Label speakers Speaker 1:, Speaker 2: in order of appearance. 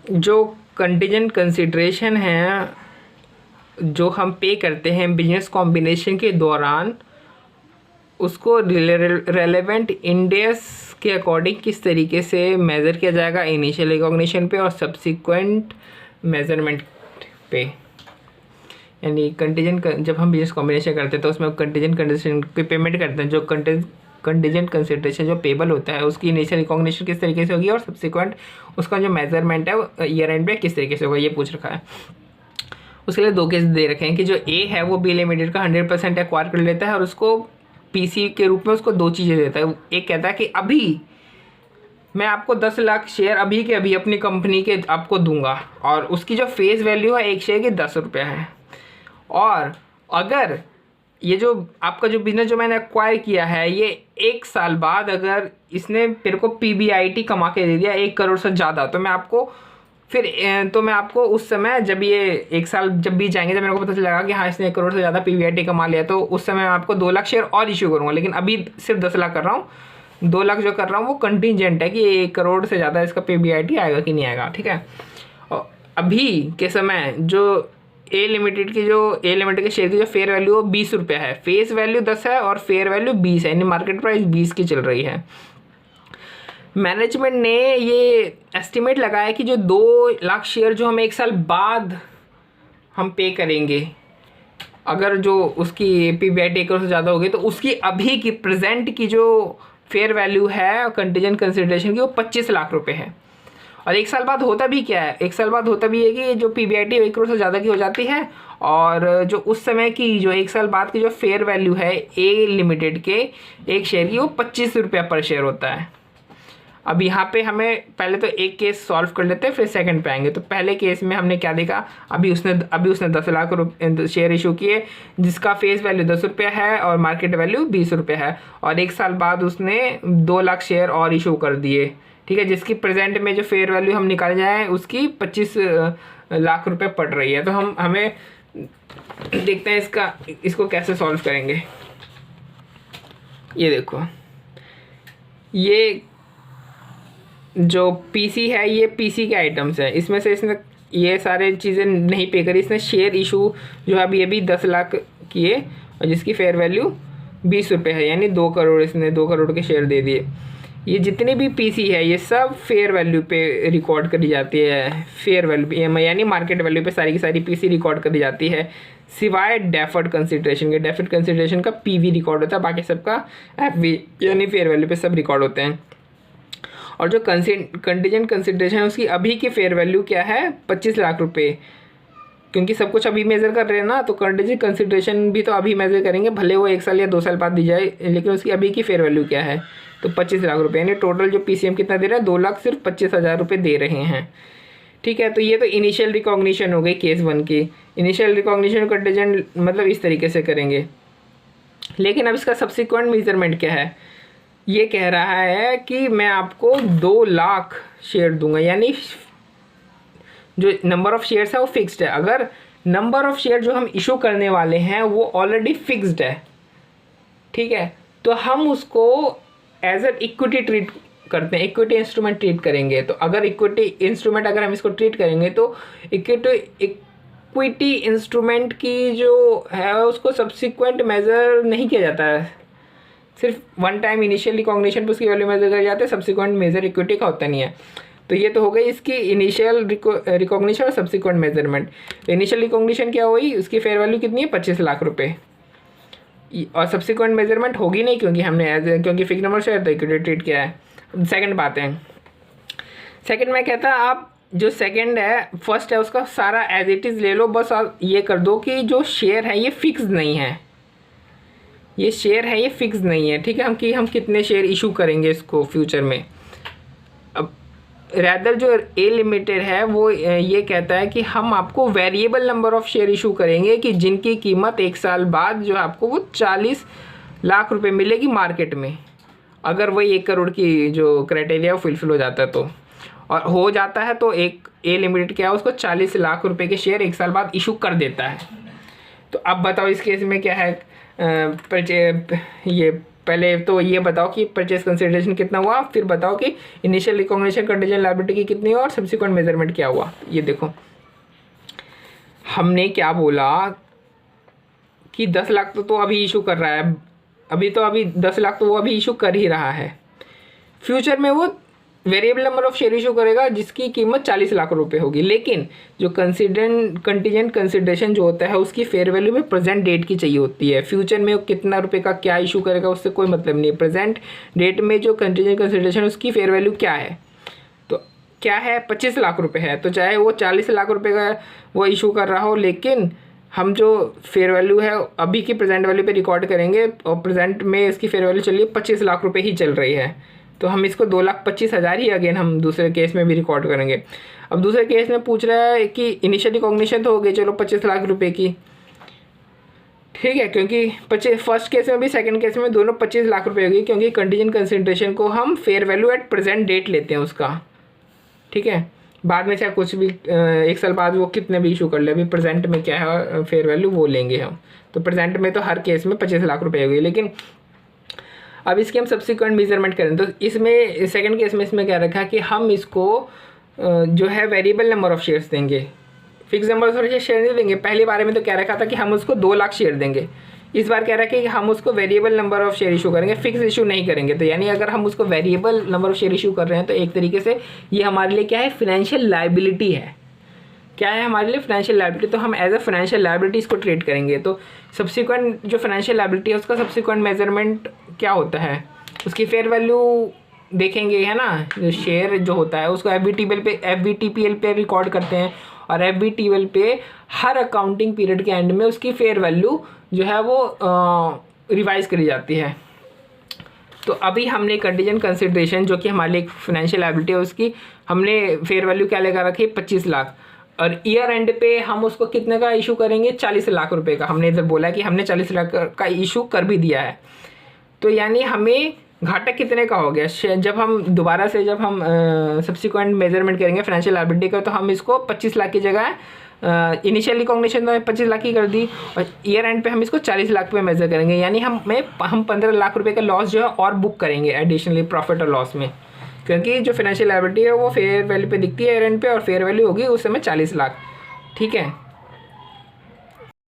Speaker 1: जो contingent consideration है जो हम पे करते हैं बिजनेस कॉम्बिनेशन के दौरान, उसको रेलेवेंट इंडेक्स के अकॉर्डिंग किस तरीके से मेज़र किया जाएगा, इनिशियल रिकॉग्निशन पे और सब्सिक्वेंट मेजरमेंट पे। यानी कंटीजेंट जब हम बिजनेस कॉम्बिनेशन करते हैं तो उसमें कंटीजेंट कंसिडरेशन की पेमेंट करते हैं। जो कंटीजेंट कंसिडरेशन जो पेबल होता है उसकी इनिशियल रिकॉग्निशन किस तरीके से होगी और सब्सिक्वेंट उसका जो मेजरमेंट है वो ईयर एंड पे किस तरीके से होगा, ये पूछ रखा है। उसके लिए दो केस दे रखे हैं कि जो ए है वो बी लिमिटेड का 100% एक्वायर कर लेता है और उसको पीसी के रूप में उसको दो चीज़ें देता है। एक कहता है कि अभी मैं आपको 10 लाख शेयर अभी के अभी अपनी कंपनी के आपको दूंगा और उसकी जो फेस वैल्यू है एक शेयर की 10 रुपये है। और अगर ये जो आपका जो बिजनेस जो मैंने एक्वायर किया है ये 1 साल बाद अगर इसने मेरे को पीबीआईटी कमा के दे दिया 1 करोड़ से ज़्यादा, तो मैं आपको उस समय जब ये 1 साल जब बीत जाएंगे, जब मेरे को पता चलेगा कि हाँ इसने 1 करोड़ से ज़्यादा पीबीआईटी कमा लिया, तो उस समय मैं आपको 2 लाख शेयर और इशू करूँगा। लेकिन अभी सिर्फ 10 लाख कर रहा हूँ। 2 लाख जो कर रहा हूँ वो कंटिजेंट है कि 1 करोड़ से ज़्यादा इसका पीबीआईटी आएगा कि नहीं आएगा, ठीक है। और अभी के समय जो ए लिमिटेड के शेयर की जो फेयर वैल्यू वो 20 रुपये है, फेस वैल्यू 10 है और फेयर वैल्यू 20 है, यानी मार्केट प्राइस 20 की चल रही है। मैनेजमेंट ने ये एस्टिमेट लगाया कि जो 2 लाख शेयर जो हम 1 साल बाद हम पे करेंगे, अगर जो उसकी पीबीआईटी 1 करोड़ से ज़्यादा होगी तो उसकी अभी की प्रेजेंट की जो फेयर वैल्यू है कंटीजेंट कंसिडरेशन की वो 25 लाख रुपए है। और 1 साल बाद होता भी क्या है, 1 साल बाद होता भी है कि जो पीबीआईटी 1 करोड़ से ज़्यादा की हो जाती है और जो उस समय की जो 1 साल बाद की जो फेयर वैल्यू है ए लिमिटेड के एक शेयर की वो 25 रुपया पर शेयर होता है। अब यहाँ पे हमें पहले तो एक केस सॉल्व कर लेते हैं फिर सेकंड पे आएंगे। तो पहले केस में हमने क्या देखा, अभी उसने 10 लाख शेयर इशू किए जिसका फेस वैल्यू 10 रुपये है और मार्केट वैल्यू 20 रुपये है, और 1 साल बाद उसने 2 लाख शेयर और इशू कर दिए, ठीक है, जिसकी प्रेजेंट में जो फेयर वैल्यू हम निकाल जाएँ उसकी 25 लाख रुपये पड़ रही है। तो हमें देखते हैं इसको कैसे सॉल्व करेंगे। ये देखो, ये जो पीसी है ये पीसी के आइटम्स है, इसमें से इसने ये सारे चीज़ें नहीं पे करी। इसने शेयर इशू जो है अभी 10 लाख किए और जिसकी फेयर वैल्यू 20 रुपये है, यानी 2 करोड़ इसने 2 करोड़ के शेयर दे दिए। ये जितनी भी पीसी है ये सब फेयर वैल्यू पे रिकॉर्ड करी जाती है, फेयर वैल्यू यानी मार्केट वैल्यू पे सारी की सारी पीसी रिकॉर्ड करी जाती है, सिवाय डेफर्ड कंसिडरेशन के। डेफर्ड कंसिडरेशन का पीवी रिकॉर्ड होता है, बाकी सबका एफवी यानी फेयर वैल्यू पे सब रिकॉर्ड होते हैं। और जो कंटीजेंट कंसिडरेशन है उसकी अभी की फेयर वैल्यू क्या है, 25 लाख रुपए, क्योंकि सब कुछ अभी मेज़र कर रहे हैं ना, तो कंटीजेंट कंसिडरेशन भी तो अभी मेज़र करेंगे, भले वो 1 साल या 2 साल बाद दी जाए, लेकिन उसकी अभी की फेयर वैल्यू क्या है, तो 25 लाख रुपये, यानी टोटल जो पीसीएम कितना दे रहा है, 2 लाख सिर्फ 25,000 रुपये दे रहे हैं, ठीक है। तो ये तो इनिशियल रिकॉग्निशन हो गई केस 1 की। इनिशियल रिकॉग्निशन कंटीजेंट मतलब इस तरीके से करेंगे। लेकिन अब इसका सब्सिक्वेंट मेजरमेंट क्या है, ये कह रहा है कि मैं आपको 2 लाख शेयर दूंगा, यानी जो नंबर ऑफ शेयर्स है वो फिक्स्ड है। अगर नंबर ऑफ शेयर जो हम इशू करने वाले हैं वो ऑलरेडी फिक्स्ड है, ठीक है, तो हम उसको एज एन इक्विटी ट्रीट करते हैं, इक्विटी इंस्ट्रूमेंट ट्रीट करेंगे। तो अगर इक्विटी इंस्ट्रूमेंट अगर हम इसको ट्रीट करेंगे तो इक्विटी इंस्ट्रूमेंट की जो है उसको सब्सिक्वेंट मेज़र नहीं किया जाता है, सिर्फ 1 टाइम इनिशियल रिकॉग्निशन पर उसकी वैल्यू मेजर कर जाते हैं, सब्सिक्वेंट मेजर इक्विटी का होता नहीं है। तो ये तो हो गई इसकी इनिशियल रिकॉग्निशन और सब्सिक्वेंट मेजरमेंट। इनिशियल रिकॉग्निशन क्या हुई, उसकी फेयर वैल्यू कितनी है, 25 लाख रुपए, और सब्सिक्वेंट मेजरमेंट होगी नहीं क्योंकि फिक्स नंबर शेयर तो इक्विटी ट्रीट किया है। सेकंड बात है, सेकंड में कहता है आप जो सेकंड है, फर्स्ट है उसका सारा एज इट इज़ ले लो, बस आप ये कर दो कि जो शेयर है ये फिक्स नहीं है, ये शेयर है ये फिक्स नहीं है, ठीक है, हम कितने शेयर इशू करेंगे इसको फ्यूचर में। अब रैदर जो ए लिमिटेड है वो ये कहता है कि हम आपको variable number of share issue करेंगे कि जिनकी कीमत 1 साल बाद जो आपको वो 40 लाख रुपए मिलेगी मार्केट में, अगर वही 1 करोड़ की जो क्राइटेरिया वो फुलफिल हो जाता है तो, और हो जाता है तो एक ए लिमिटेड क्या है उसको 40 लाख रुपए के शेयर 1 साल बाद इशू कर देता है। तो अब बताओ इस केस में क्या है, ये पहले तो ये बताओ कि परचेज कंसिडरेशन कितना हुआ, फिर बताओ कि इनिशियल रिकॉग्निशन कंटीजेंट लायबिलिटी की कितनी हुआ और सब्सिक्वेंट मेजरमेंट क्या हुआ। ये देखो हमने क्या बोला कि 10 लाख तो अभी इशू कर रहा है, अभी 10 लाख तो वो अभी इशू कर ही रहा है। फ्यूचर में वो variable number of share issue करेगा जिसकी कीमत 40 लाख रुपए होगी, लेकिन जो कंटीजेंट कंसिडरेशन जो होता है उसकी फेयर वैल्यू में प्रेजेंट डेट की चाहिए होती है। फ्यूचर में वो कितना रुपए का क्या इशू करेगा उससे कोई मतलब नहीं है। प्रेजेंट डेट में जो कंटीजेंट कंसिडरेशन उसकी फेयर वैल्यू क्या है, तो क्या है 25 लाख रुपये है, तो चाहे वो 40 लाख रुपये का वो इशू कर रहा हो, लेकिन हम जो फेयर वैल्यू है अभी की प्रेजेंट वैल्यू पे रिकॉर्ड करेंगे और प्रेजेंट में इसकी फेयर वैल्यू चलिए 25 लाख रुपए ही चल रही है, तो हम इसको 2,25,000 ही अगेन हम दूसरे केस में भी रिकॉर्ड करेंगे। अब दूसरे केस में पूछ रहा है कि इनिशियल रिकॉग्निशन तो हो गई चलो 25 लाख रुपए की, ठीक है, क्योंकि फर्स्ट केस में भी सेकंड केस में दोनों 25 लाख रुपए होगी, क्योंकि कंटीजेंट कंसिडरेशन को हम fair value at present date लेते हैं उसका, ठीक है। बाद में चाहे कुछ भी 1 साल बाद वो कितने भी इशू कर ले, अभी प्रेजेंट में क्या है फेयर वैल्यू वो लेंगे हम। तो प्रेजेंट में तो हर केस में 25 लाख रुपए होगी, लेकिन अब इसकी हम सब्सिक्वेंट मेजरमेंट करें तो इसमें सेकंड केस में इसमें क्या रखा है कि हम इसको जो है वेरिएबल नंबर ऑफ शेयर्स देंगे, फिक्स नंबर ऑफ शेयर नहीं देंगे। पहले बारे में तो क्या रखा था कि हम उसको 2 लाख शेयर देंगे, इस बार कह रहा है कि हम उसको variable number of share issue करेंगे, फिक्स इशू नहीं करेंगे। तो यानी अगर हम उसको variable number of share issue कर रहे हैं तो एक तरीके से ये हमारे लिए क्या है, फाइनेंशियल लायबिलिटी है। क्या है हमारे लिए फाइनेंशियल लायबिलिटी, तो हम एज अ फाइनेंशियल लायबिलिटी इसको ट्रीट करेंगे। तो सब्सिक्वेंट जो फाइनेंशियल लायबिलिटी है उसका सब्सिक्वेंट मेजरमेंट क्या होता है, उसकी फेयर वैल्यू देखेंगे, है ना। जो शेयर जो होता है उसको FVTPL पे रिकॉर्ड करते हैं, और FVTPL पे हर अकाउंटिंग पीरियड के एंड में उसकी फेयर वैल्यू जो है वो रिवाइज करी जाती है। तो अभी हमने कंटीजेंट कंसिडरेशन जो कि हमारे लिए फाइनेंशियल लायबिलिटी है उसकी हमने फेयर वैल्यू क्या लगा रखी है 25 लाख, और ईयर एंड पे हम उसको कितने का इशू करेंगे 40 लाख रुपए का। हमने इधर बोला कि हमने 40 लाख का इशू कर भी दिया है, तो यानी हमें घाटा कितने का हो गया। जब हम दोबारा से जब हम सब्सिक्वेंट मेजरमेंट करेंगे फाइनेंशियल लायबिलिटी का, तो हम इसको 25 लाख की जगह इनिशियल रिकॉग्निशन तो 25 लाख की कर दी, और ईयर एंड पे हम इसको 40 लाख पे मेजर करेंगे, यानी हम 15 लाख रुपए का लॉस जो है और बुक करेंगे एडिशनली प्रॉफिट और लॉस में, क्योंकि जो फाइनेंशियल लायबिलिटी है वो फेयर वैल्यू पे दिखती है ईयर एंड पे, और फेयर वैल्यू होगी उस समय 40 लाख, ठीक है।